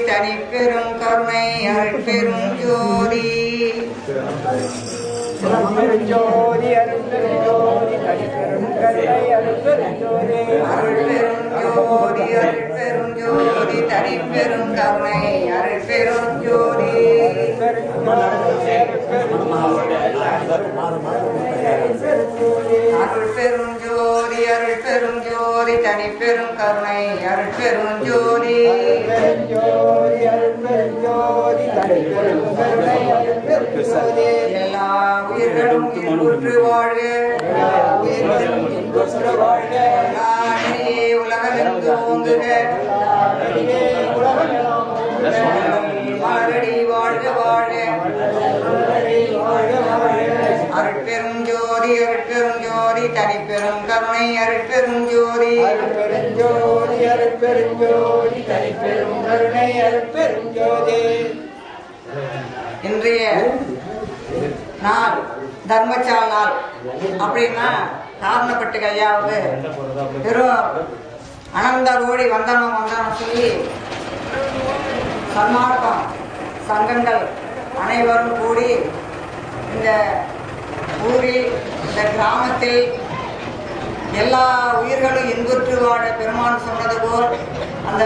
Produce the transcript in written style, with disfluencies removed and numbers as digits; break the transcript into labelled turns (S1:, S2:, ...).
S1: தனி பெரும் கருணை அருட்பெரும் ஜோதி
S2: ஜோதி அருட்பெரும் ஜோதி தனி பெரும் கருணை அருட்பெரும் ஜோதி
S1: அருட்பெரும் ஜோதி அருட்பெரும் ஜோதி தனி பெரும் கருணை அருட்பெரும் ஜோதி அருட்பெரும் ஜோதி அருட்பெரும் ஜோதி தனி பெரும் கருணை அருட்பெரும் ஜோதி
S2: ஜோதி அருட்பெரும் ஜோதி தனி பெரும் கருணை அருட்பெரும் ஜோதி
S1: எல்லா உயிர்களும் இன்புற்று வாழ்க உலகமெங்கு ஓங்குக மலரடி வாழ்க வாழ்க அருட்பெரும் ஜோதி அருட்பெரும் ஜோதி தனி பெரும் கருணை அருட்பெரும் ஜோதி
S2: அருட்பெரும் ஜோதி அருட்பெரும் ஜோதி தனி பெரும் கருணை அருட்பெரும் ஜோதி.
S1: இன்றைய நாள் தர்மச்சால் நாள் அப்படின்னா காரணப்பட்டு ஐயாவுக்கு பெரும் அனந்த கோடி வந்தனம் வந்தனம் சொல்லி சன்மார்க்கம் சங்கங்கள் அனைவரும் கூடி இந்த ஊரில் இந்த கிராமத்தில் எல்லா உயிர்களும் இன்புற்று வாழ பெருமான் சொன்னது போல் அந்த